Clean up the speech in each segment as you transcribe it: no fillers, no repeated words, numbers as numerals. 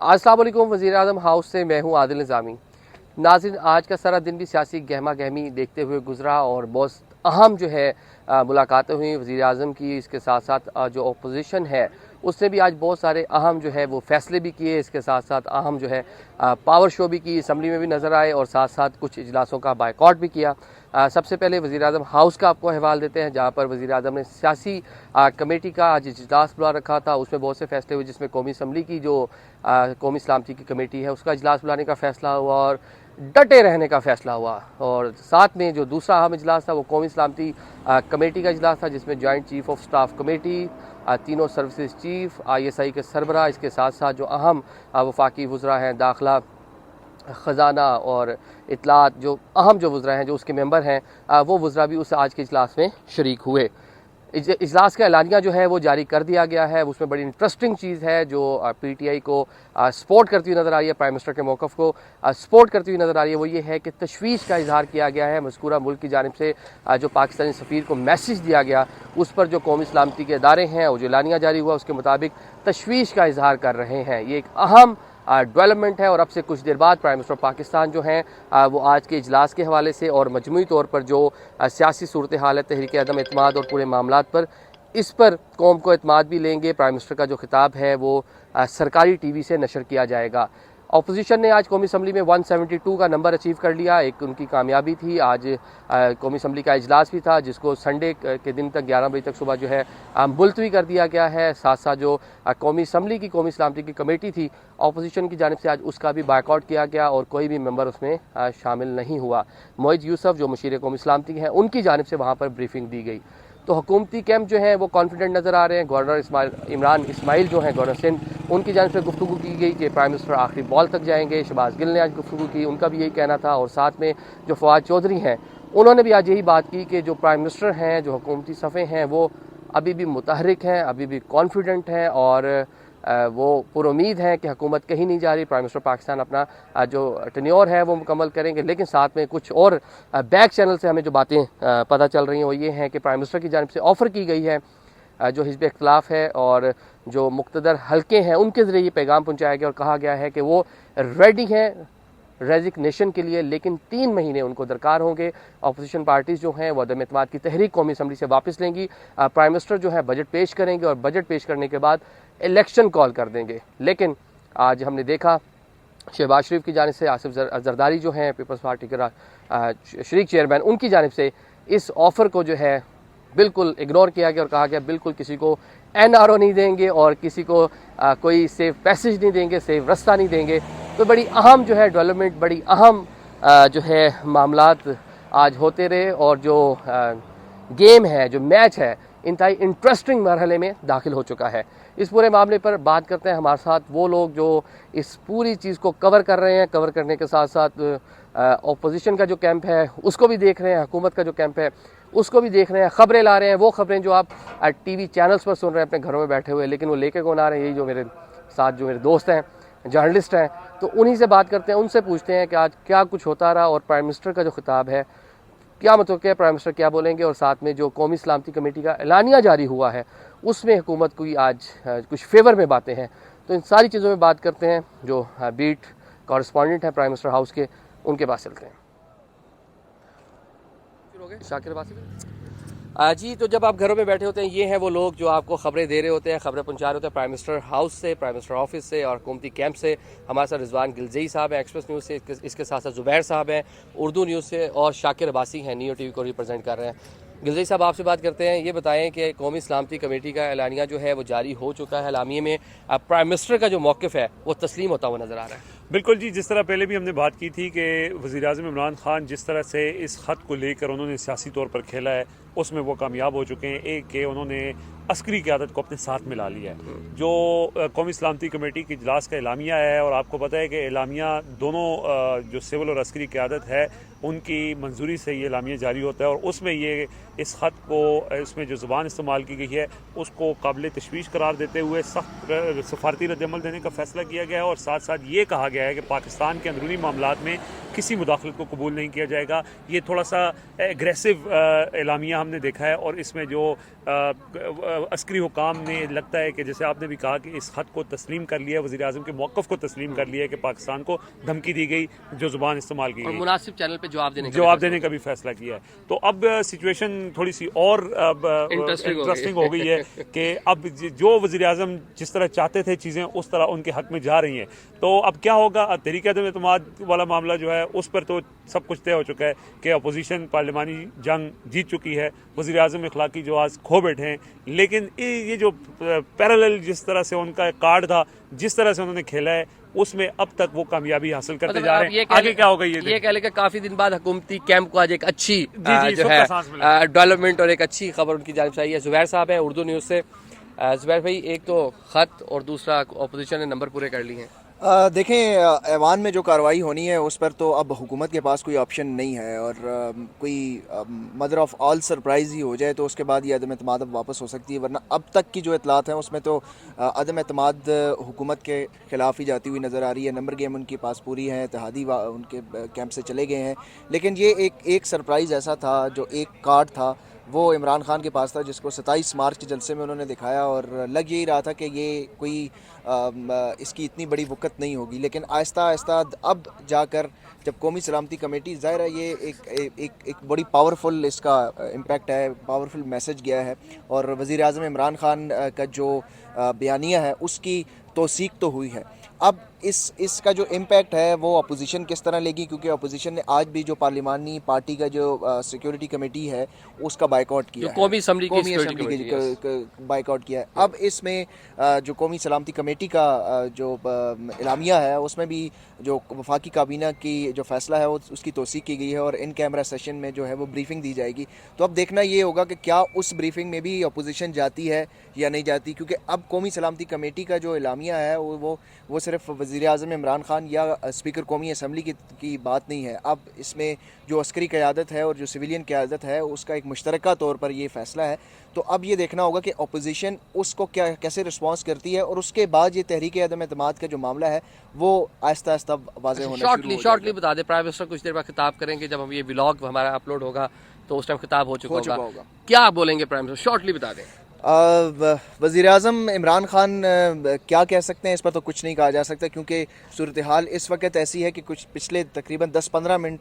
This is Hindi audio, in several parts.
अस्सलाम वालेकुम। वज़ीर-ए-आज़म हाउस से मैं हूँ आदिल निज़ामी। नाज़रीन, आज का सारा दिन भी सियासी गहमा गहमी देखते हुए गुजरा और बहुत अहम जो है मुलाकातें हुई वज़ीर-ए-आज़म की। इसके साथ साथ जो अपोजिशन है उसने भी आज बहुत सारे अहम जो है वो फ़ैसले भी किए। इसके साथ साथ अहम जो है पावर शो भी की, असम्बली में भी नज़र आए और साथ साथ कुछ इजलासों का बायकॉट भी किया। सबसे पहले वज़ीर-ए-आज़म हाउस का आपको हवाला देते हैं, जहाँ पर वज़ीर-ए-आज़म ने सियासी कमेटी का आज इजलास बुला रखा था। उसमें बहुत से फैसले हुए, जिसमें कौमी असम्बली की जो कौमी सलामती की कमेटी है उसका इजलास बुलाने का फ़ैसला हुआ और डटे रहने का फ़ैसला हुआ। और साथ में जो दूसरा अहम इजलास था वो कौमी सलामती कमेटी का इजलास था, जिसमें joint chief of staff committee, तीनों सर्विसेज चीफ, ISI के सरबराह, इसके साथ साथ जो अहम वफाकी वज़रा हैं, दाखिला, ख़जाना और इतलात, जो अहम जो वज़रा हैं, जो उसके मेंबर हैं, वो वज़रा भी उस आज के इजलास में शरीक हुए। इजलास का एलानिया जो है वो जारी कर दिया गया है। उसमें बड़ी इंटरेस्टिंग चीज़ है जो PTI को सपोर्ट करती हुई नज़र आ रही है, प्राइम मिनिस्टर के मौक़िफ़ को सपोर्ट करती हुई नज़र आ रही है। वो ये है कि तशवीश का इजहार किया गया है मज़कूरा मुल्क की जानिब से। जो पाकिस्तानी सफ़ीर को मैसेज दिया गया उस पर जो कौमी सलामती के इदारे हैं और जो एलानिया जारी हुआ उसके मुताबिक तशवीश का इजहार कर रहे हैं। ये एक अहम डेवलपमेंट है और अब से कुछ देर बाद प्राइम मिनिस्टर पाकिस्तान जो हैं वो आज के इजलास के हवाले से और मजमूई तौर पर जो सियासी सूरत हाल है, तहरीक अदम एतमाद और पूरे मामलात पर, इस पर कौम को एतमाद भी लेंगे। प्राइम मिनिस्टर का जो खिताब है वो सरकारी TV से नशर किया जाएगा। अपोजिशन ने आज कौमी असम्बली में 172 का नंबर अचीव कर लिया, एक उनकी कामयाबी थी। आज कौमी असम्बली का इजलास भी था, जिसको संडे के दिन तक 11 बजे तक सुबह जो है मुलतवी कर दिया गया है। साथ साथ जो कौमी असम्बली की कौमी सलामती की कमेटी थी अपोजिशन की जानिब से, आज उसका भी बायकॉट किया गया और कोई भी मेंबर उसमें शामिल नहीं हुआ। मोइद यूसुफ जो मुशीर कौमी सलामती हैं, उनकी जानिब से वहाँ पर ब्रीफिंग दी गई। तो हुकूमती कैंप जो हैं वो कॉन्फिडेंट नज़र आ रहे हैं। गवर्नर इमरान इस्माइल जो हैं, गवर्नर सिंध, उनकी जानिब से गुफ्तगू की गई कि प्राइम मिनिस्टर आखिरी बॉल तक जाएंगे। शहबाज गिल ने आज गुफ्तगू की, उनका भी यही कहना था। और साथ में जो फवाद चौधरी हैं, उन्होंने भी आज यही बात की कि जो प्राइम मिनिस्टर हैं, जो हुकूमती सफ़े हैं, वो अभी भी मुतहरिक हैं, अभी भी कॉन्फिडेंट हैं और वो पुरुमीद हैं कि हुकूमत कहीं नहीं जा रही। प्राइम मिनिस्टर पाकिस्तान अपना जो टेन्योर है वो मुकम्मल करेंगे। लेकिन साथ में कुछ और बैक चैनल से हमें जो बातें पता चल रही हैं वो ये हैं कि प्राइम मिनिस्टर की जानिब से ऑफ़र की गई है, जो हिज़्ब इख्तिलाफ है और जो मुक़्तदर हल्के हैं उनके ज़रिए ये पैगाम पहुँचाया गया और कहा गया है कि वो रेडी हैं रेजिग्नेशन के लिए, लेकिन 3 महीने उनको दरकार होंगे। अपोजिशन पार्टीज़ जो हैं वो अदम एतमाद की तहरीक कौमी असम्बली से वापस लेंगी। प्राइम मिनिस्टर जो है बजट पेश करेंगे और बजट पेश करने के बाद इलेक्शन कॉल कर देंगे। लेकिन आज हमने देखा शहबाज शरीफ की जानिब से, आसिफ जरदारी जो हैं पीपल्स पार्टी के शरीक चेयरमैन, उनकी जानिब से इस ऑफ़र को जो है बिल्कुल इग्नोर किया गया और कहा गया बिल्कुल किसी को NRO नहीं देंगे और किसी को कोई सेफ पैसेज नहीं देंगे, सेफ रास्ता नहीं देंगे। तो बड़ी अहम जो है डेवलपमेंट, बड़ी अहम जो है मामलात आज होते रहे और जो गेम है, जो मैच है, इंतहाई इंटरेस्टिंग मरहले में दाखिल हो चुका है। इस पूरे मामले पर बात करते हैं हमारे साथ वो लोग जो इस पूरी चीज़ को कवर कर रहे हैं। कवर करने के साथ साथ अपोजिशन का जो कैंप है उसको भी देख रहे हैं, हुकूमत का जो कैंप है उसको भी देख रहे हैं, ख़बरें ला रहे हैं। वो ख़बरें जो आप TV चैनल्स पर सुन रहे हैं अपने घरों में बैठे हुए, लेकिन वो लेके कौन आ रहे हैं? यही जो मेरे साथ जो मेरे दोस्त हैं, जर्नलिस्ट हैं, तो उन्हीं से बात करते हैं, उनसे पूछते हैं कि आज क्या कुछ होता रहा और प्राइम मिनिस्टर का जो खिताब है क्या मतलब क्या, प्राइम मिनिस्टर क्या बोलेंगे, और साथ में जो कौमी सलामती कमेटी का एलानिया जारी हुआ है उसमें हुकूमत की आज कुछ फेवर में बातें हैं। तो इन सारी चीज़ों में बात करते हैं। जो बीट कॉरेस्पॉन्डेंट हैं प्राइम मिनिस्टर हाउस के, उनके पास चलते हैं। शाकिर बासी जी, तो जब आप घरों में बैठे होते हैं, ये हैं वो लोग जो आपको ख़बरें दे रहे होते हैं, ख़बरें पहुंचा रहे होते हैं प्राइम मिनिस्टर हाउस से, प्राइम मिनिस्टर ऑफिस से और हुकूमती कैंप से। हमारे साथ रिजवान गिलजई साहब हैं एक्सप्रेस न्यूज़ से, इसके साथ साथ ज़ुबैर साहब हैं उर्दू न्यूज़ से और शाकिर अब्बासी हैं नियो TV को रिप्रेजेंट कर रहे हैं। गिलजई साहब, आपसे बात करते हैं, ये बताएं कि कौमी सलामती कमेटी का एलानिया जो है वो जारी हो चुका है। एलानिये में प्राइम मिनिस्टर का जो मौक़िफ़ है वो तस्लीम होता हुआ नज़र आ रहा है। बिल्कुल जी, जिस तरह पहले भी हमने बात की थी कि वज़ीर-ए-आज़म इमरान खान जिस तरह से इस ख़त को लेकर उन्होंने सियासी तौर पर खेला है उसमें वो कामयाब हो चुके हैं। एक कि उन्होंने अस्करी क़यादत को अपने साथ मिला लिया है। जो कौमी सलामती कमेटी की इजलास का एलामिया है, और आपको पता है कि एलामिया दोनों जो सिविल और अस्करी क़यादत है उनकी मंजूरी से ये एलामिया जारी होता है और उसमें ये इस ख़त को, इसमें जो ज़ुबान इस्तेमाल की गई है उसको काबिल तशवीश करार देते हुए सख्त सफारती रद्दअमल देने का फ़ैसला किया गया है। और साथ साथ ये कहा गया है कि पाकिस्तान के अंदरूनी मामलात में किसी मुदाखलत को कबूल नहीं किया जाएगा। ये थोड़ा सा एग्रेसिव एलामिया हमने देखा है और इसमें जो अस्करी हुकाम ने लगता है कि जैसे आपने भी कहा कि इस खत को तस्लीम कर लिया, वज़ीर आज़म के मौक़िफ़ को तस्लीम कर लिया है कि पाकिस्तान को धमकी दी गई, जो ज़ुबान इस्तेमाल की गई, मुनासिब चैनल पे जवाब देने का भी फैसला किया है। तो अब सिचुएशन थोड़ी सी और इंटरेस्टिंग हो गई है कि अब जो वज़ीर आज़म जिस तरह चाहते थे चीज़ें उस तरह उनके हक में जा रही हैं। तो अब क्या होगा, तहरीक अदम-ए-एतमाद वाला मामला जो है उस पर तो सब कुछ तय हो चुका है कि अपोजिशन पार्लिमानी जंग जीत चुकी है, वज़ीर आज़म इखलाकी जवाज़ खो बैठे हैं। लेकिन ये जो पैरेलल जिस तरह से उनका कार्ड था, जिस तरह से उन्होंने खेला है, उसमें अब तक वो कामयाबी हासिल करते जा रहे हैं। आगे क्या होगा ये कह लें कि काफी दिन बाद हुकूमती कैंप को आज एक अच्छी जो है डेवलपमेंट और एक अच्छी खबर उनकी जानिब से आई है। जुबैर साहब है उर्दू न्यूज़ से। जुबैर भाई, एक तो खत और दूसरा अपोजिशन ने नंबर पूरे कर लिए हैं। देखें, ऐवान में जो कार्रवाई होनी है उस पर तो अब हुकूमत के पास कोई ऑप्शन नहीं है और कोई मदर ऑफ़ ऑल सरप्राइज़ ही हो जाए तो उसके बाद ये अदम एतमाद अब वापस हो सकती है। वरना अब तक की जो इतलात हैं उसमें तो अदम एतमाद हुकूमत के ख़िलाफ़ ही जाती हुई नज़र आ रही है। नंबर गेम उनके पास पूरी है, इत्तेहादी उनके कैंप से चले गए हैं। लेकिन ये एक सरप्राइज़ ऐसा था, जो एक कार्ड था वो इमरान खान के पास था, जिसको 27 मार्च के जलसे में उन्होंने दिखाया और लग यही रहा था कि ये कोई इसकी इतनी बड़ी वक़्त नहीं होगी। लेकिन आहिस्ता आहिस्ता अब जाकर जब कौमी सलामती कमेटी, ज़ाहिर है ये एक बड़ी पावरफुल इसका इम्पैक्ट है, पावरफुल मैसेज गया है और वज़ीर आज़म इमरान खान का जो बयानिया है उसकी तौसीक तो हुई है। अब इसका जो इम्पैक्ट है वो अपोजिशन किस तरह लेगी, क्योंकि अपोजिशन ने आज भी जो पार्लिमानी पार्टी का जो सिक्योरिटी कमेटी है उसका बाइकआउट किया है, कौमी असम्बली की बाइकआउट किया है। अब इसमें जो कौमी सलामती कमेटी का जो इलामिया है उसमें भी जो वफाकी काबीना की जो फैसला है उसकी तौसीक की गई है और इन कैमरा सेशन में जो है वो ब्रीफिंग दी जाएगी। तो अब देखना ये होगा कि क्या उस ब्रीफिंग में भी अपोजिशन जाती है या नहीं जाती, क्योंकि अब कौमी सलामती कमेटी का जो इलामिया है वो सिर्फ वज़ीर आज़म इमरान खान या स्पीकर कौमी असम्बली की बात नहीं है। अब इसमें जो अस्करी क़यादत है और जो सिविलियन क़यादत है उसका एक मुश्तरका तौर पर ये फ़ैसला है। तो अब ये देखना होगा कि अपोजिशन उसको कैसे रिस्पॉन्स करती है और उसके बाद ये तहरीक अदम एतमाद का जो मामला है वो आहिस्ता आहिस्ता वाज़ेह होना शॉर्टली बता दें। प्राइम मिनिस्टर कुछ देर बाद खिताब करेंगे, जब हम ये व्लॉग हमारा अपलोड होगा तो उस टाइम खिताब हो चुका होगा। क्या बोलेंगे प्राइम मिनिस्टर, शॉर्टली बता दें। वज़ीर आज़म इमरान खान क्या कह सकते हैं इस पर तो कुछ नहीं कहा जा सकता, क्योंकि सूरत हाल इस वक्त ऐसी है कि कुछ पिछले तकरीबन 10-15 मिनट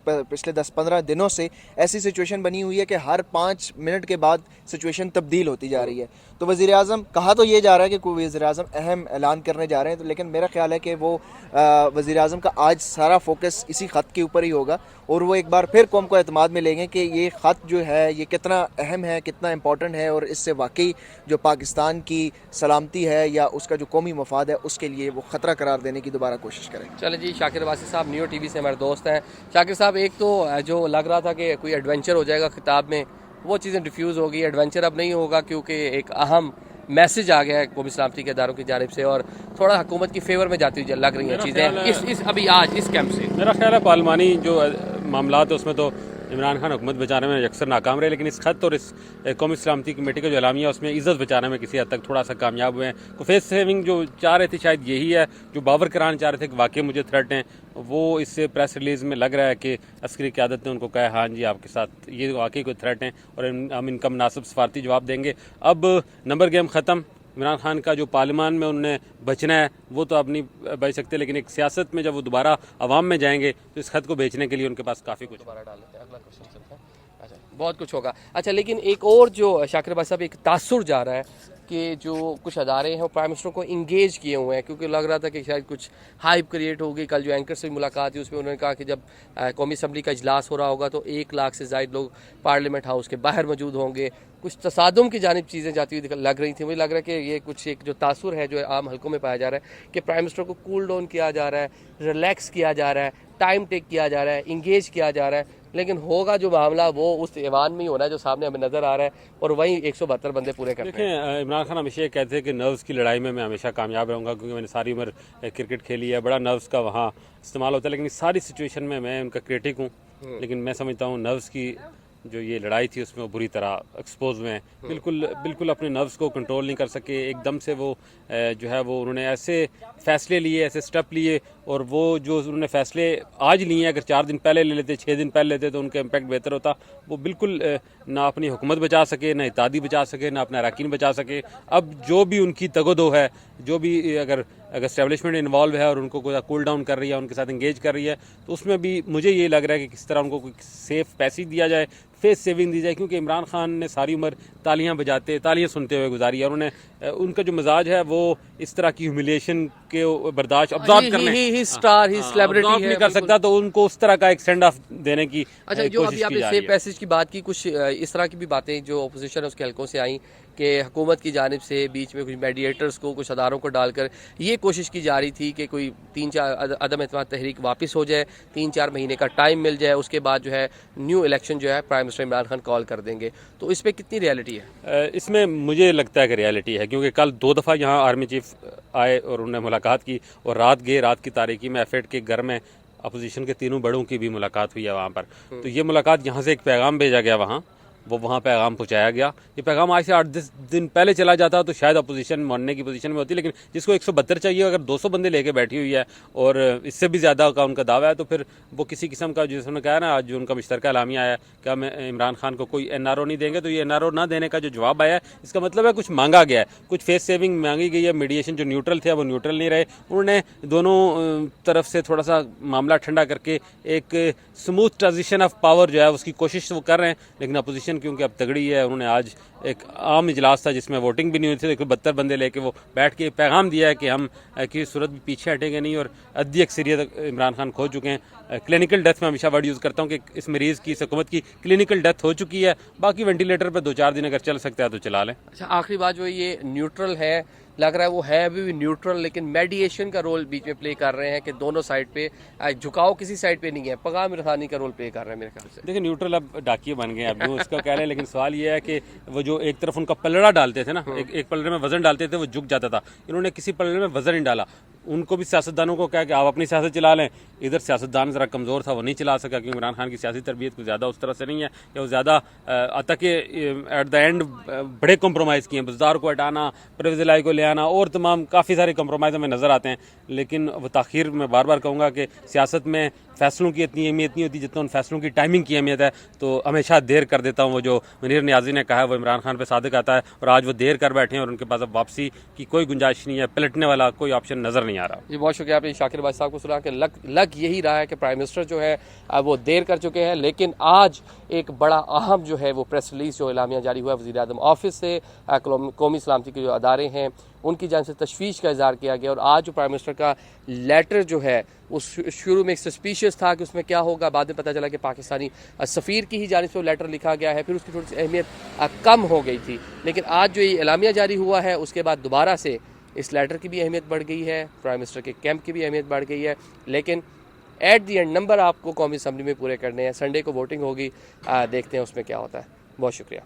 पिछले 10-15 दिनों से ऐसी सिचुएशन बनी हुई है कि हर 5 मिनट के बाद सिचुएशन तब्दील होती जा रही है। तो वज़ीर आज़म, कहा तो ये जा रहा है कि वज़ीर आज़म अहम ऐलान करने जा रहे हैं, तो लेकिन मेरा ख्याल है कि वो वज़ीर आज़म का आज सारा फोकस इसी ख़त के ऊपर ही होगा और वो एक बार फिर कौम को एतमाद में लेंगे कि ये ख़त जो है ये कितना अहम है, कितना इंपॉर्टेंट है और इससे वाकई जो पाकिस्तान की सलामती है या उसका जो कौमी मफाद है उसके लिए वो ख़तरा करार देने की दोबारा कोशिश करेंगे। चले जी, शाकिर अब्बासी साहब नियो टीवी से हमारे दोस्त हैं। शाकिर साहब, एक तो जो लग रहा था कि कोई एडवेंचर हो जाएगा खिताब में, वो चीज़ें डिफ्यूज़ हो गई। एडवेंचर अब नहीं होगा क्योंकि एक अहम मैसेज आ गया है कौमी सलामती के इदारों की जानिब से और थोड़ा हुकूमत की फेवर में जाती हुई लग रही हैं चीज़ें इस अभी आज इस कैंप से। मेरा ख्याल है पार्लिमानी जो मामला है उसमें तो इमरान खान हुकूमत बचाने में अक्सर नाकाम रहे, लेकिन इस खत और इस कौमी सलामती कमेटी का जो एलामिया उसमें इज़्ज़त बचाने में किसी हद तक थोड़ा सा कामयाब हुए हैं। तो फेस सेविंग जो चाह रहे थे शायद यही है, जो बावर कराना चाह रहे थे कि वाकई मुझे थ्रेट हैं, वो इससे प्रेस रिलीज़ में लग रहा है कि अस्करी क़यादत ने उनको कहा हाँ जी आपके साथ ये वाकई कोई थ्रेट हैं और हम इनका मुनासिब सफारती जवाब देंगे। अब नंबर गेम ख़त्म। इमरान खान का जो पार्लिमान में उन्होंने बचना है वो तो अब नहीं बच सकते, लेकिन एक सियासत में जब वो दोबारा अवाम में जाएंगे तो इस खत को बेचने के लिए उनके पास काफ़ी कुछ दोबारा डाल लेते हैं। अगला क्वेश्चन चलता है। अच्छा, बहुत कुछ होगा। अच्छा, लेकिन एक और जो शाकिर भाई साहब एक तासुर जा रहा है कि जो कुछ अदारे हैं वो प्राइम मिनिस्टर को इंगेज किए हुए हैं, क्योंकि लग रहा था कि शायद कुछ हाइप क्रिएट होगी। कल जो एंकर से मुलाकात हुई उसमें उन्होंने कहा कि जब कौमी असम्बली का इजलास हो रहा होगा तो 1 लाख से ज़ायद लोग पार्लियामेंट हाउस के बाहर मौजूद होंगे। कुछ तसादुम की जानिब चीज़ें जाती हुई लग रही थी। मुझे लग रहा है कि ये कुछ एक जो तासुर है जो आम हल्कों में पाया जा रहा है कि प्राइम मिनिस्टर को कूल डाउन किया जा रहा है, रिलैक्स किया जा रहा है, टाइम टेक किया जा रहा है, इंगेज किया जा रहा है, लेकिन होगा जो मामला वो उस ऐवान में ही होना है जो सामने हमें नज़र आ रहा है और वहीं 172 बंदे पूरे कर रहे हैं। देखें, इमरान खान हमेशा कहते हैं कि नर्व्स की लड़ाई में मैं हमेशा कामयाब रहूँगा, क्योंकि मैंने सारी उम्र क्रिकेट खेली है, बड़ा नर्व्स का वहाँ इस्तेमाल होता है। लेकिन इस सारी सिचुएशन में मैं उनका क्रिटिक हूँ, लेकिन मैं समझता हूँ नर्व्स की जो ये लड़ाई थी उसमें वो बुरी तरह एक्सपोज हुए हैं। बिल्कुल अपने नर्व्स को कंट्रोल नहीं कर सके। एकदम से वो जो है वो उन्होंने ऐसे फैसले लिए, ऐसे स्टेप लिए, और वो जो उन्होंने फैसले आज लिए अगर 4 दिन पहले ले लेते, 6 दिन पहले लेते तो उनका इम्पैक्ट बेहतर होता। वो बिल्कुल ना अपनी हुकूमत बचा सके, ना इत्तेहादी बचा सके, ना अपने अरकान बचा सके। अब जो भी उनकी तगदो है, जो भी अगर एस्टेब्लिशमेंट इन्वॉल्व है और उनको कोई कूल डाउन कर रही है, उनके साथ इंगेज कर रही है, तो उसमें भी मुझे ये लग रहा है कि किस तरह उनको कोई सेफ पैसे दिया जाए, फेस सेविंग दी जाए, क्योंकि इमरान खान ने सारी उम्र तालियां सुनते हुए गुजारी है। और उन्हें उनका जो मिजाज है वो इस तरह की ह्यूमिलिएशन के बर्दाश्त ऑब्जर्व करने नहीं कर सकता, तो उनको उस तरह का एक सेंड ऑफ देने की अच्छा, जो अभी आपने सेफ पैसेज की बात की, कुछ इस तरह की भी बातें जो अपोजिशन है उसके हलकों से आई कि हुकूमत की जानिब से बीच में कुछ मीडिएटर्स को, कुछ अदारों को डालकर ये कोशिश की जा रही थी कि कोई 3-4 अदम एतमाद तहरीक वापस हो जाए, 3-4 महीने का टाइम मिल जाए, उसके बाद जो है न्यू इलेक्शन जो है prime minister Imran Khan call कर देंगे। तो इस पर कितनी रियलिटी है? इसमें मुझे लगता है कि रियलिटी है, क्योंकि कल 2 दफ़ा यहाँ आर्मी चीफ आए और उन्होंने मुलाकात की, और रात की तारीकी में एफेड के घर में अपोजिशन के तीनों बड़ों की भी मुलाकात हुई है वहाँ पर। तो ये मुलाकात यहाँ से एक पैगाम भेजा गया वो वहाँ पैगाम पहुँचाया गया। ये पैगाम आज से 8-10 दिन पहले चला जाता तो शायद अपोजिशन मानने की पोजीशन में होती, लेकिन जिसको 172 चाहिए, अगर 200 बंदे लेके बैठी हुई है और इससे भी ज़्यादा का उनका दावा है, तो फिर वो किसी किस्म का, जिसने कहा ना आज जो उनका मुश्तरका एलामिया आया कि हम इमरान खान को कोई NRO नहीं देंगे, तो ये NRO ना देने का जो जवाब आया है, इसका मतलब है कुछ मांगा गया है, कुछ फेस सेविंग मांगी गई है। मीडिएशन जो न्यूट्रल थे वो न्यूट्रल नहीं रहे, उन्होंने दोनों तरफ से थोड़ा सा मामला ठंडा करके एक स्मूथ ट्रांजिशन ऑफ पावर जो है उसकी कोशिश वो कर रहे हैं। लेकिन अपोजिशन क्योंकि अब तगड़ी है, उन्होंने आज एक आम इजलास था जिसमें वोटिंग भी नहीं हुई थी, लेकिन 72 बंदे लेके वो बैठ के पैगाम दिया है कि हम किसी सूरत भी पीछे हटेंगे नहीं, और अद्दी अक्सरियत इमरान खान खो चुके हैं। क्लिनिकल डेथ में हमेशा वर्ड यूज़ करता हूँ कि इस मरीज़ की, इस हुकूमत की क्लिनिकल डेथ हो चुकी है, बाकी वेंटिलेटर पर 2-4 दिन अगर चल सकता है तो चला लें। अच्छा, आखिरी बात जो ये न्यूट्रल है, लग रहा है वो है अभी भी न्यूट्रल, लेकिन मेडिएशन का रोल बीच में प्ले कर रहे हैं कि दोनों साइड पे झुकाव किसी साइड पे नहीं है, पैगाम रसानी का रोल प्ले कर रहे हैं मेरे ख्याल से। देखिए न्यूट्रल अब डाकिए बन गए, अब जो उसका कह रहे हैं, लेकिन सवाल ये है कि वो जो एक तरफ उनका पलड़ा डालते थे ना, एक पलड़े में वजन डालते थे, वो झुक जाता था। इन्होंने किसी पलड़े में वजन नहीं डाला। उनको भी सियासतदानों को कहा कि आप अपनी सियासत चला लें। इधर सियासतदान ज़रा कमज़ोर था, वो नहीं चला सका, क्योंकि इमरान खान की सियासी तरबियत कुछ ज़्यादा उस तरह से नहीं है, या वो ज़्यादा आता कि एट द एंड बड़े कम्प्रोमाइज़ किए हैं, बुज़दार को हटाना, परवेज़ इलाही को ले आना, और तमाम काफ़ी सारे कम्प्रोमाइज़ हमें नज़र आते हैं। लेकिन वो ताख़ीर में बार बार कहूँगा कि सियासत में फ़ैसलों की इतनी अहमियत नहीं होती जितना उन फैसलों की टाइमिंग की अहमियत है। तो हमेशा देर कर देता हूँ, वो जो मुनीर नियाज़ी ने कहा है वो इमरान खान पे सादिक आता है, और आज वो देर कर बैठे हैं और उनके पास अब वापसी की कोई गुंजाइश नहीं है, पलटने वाला कोई ऑप्शन नज़र नहीं आ रहा। जी, बहुत शुक्रिया आपने शाकिर भाई साहब को सुना कि लग यही रहा है कि प्राइम मिनिस्टर जो है वो देर कर चुके हैं। लेकिन आज एक बड़ा अहम जो है वो प्रेस रिलीज जो एलामिया जारी हुआ है वज़ीर आज़म ऑफिस से, कौमी सलामती के जो अदारे हैं उनकी जानिब से तशवीश का इज़हार किया गया। और आज जो प्राइम मिनिस्टर का लेटर जो है वो शुरू में एक सस्पिशियस था कि उसमें क्या होगा, बाद में पता चला कि पाकिस्तानी सफ़ीर की ही जानिब से वो लेटर लिखा गया है, फिर उसकी थोड़ी सी अहमियत कम हो गई थी। लेकिन आज जो ये एलामिया जारी हुआ है उसके बाद दोबारा से इस लेटर की भी अहमियत बढ़ गई है, प्राइम मिनिस्टर के कैंप की भी अहमियत बढ़ गई है। लेकिन एट दी एंड नंबर आपको कौमी असम्बली में पूरे करने हैं। संडे को वोटिंग होगी, देखते हैं उसमें क्या होता है। बहुत शुक्रिया।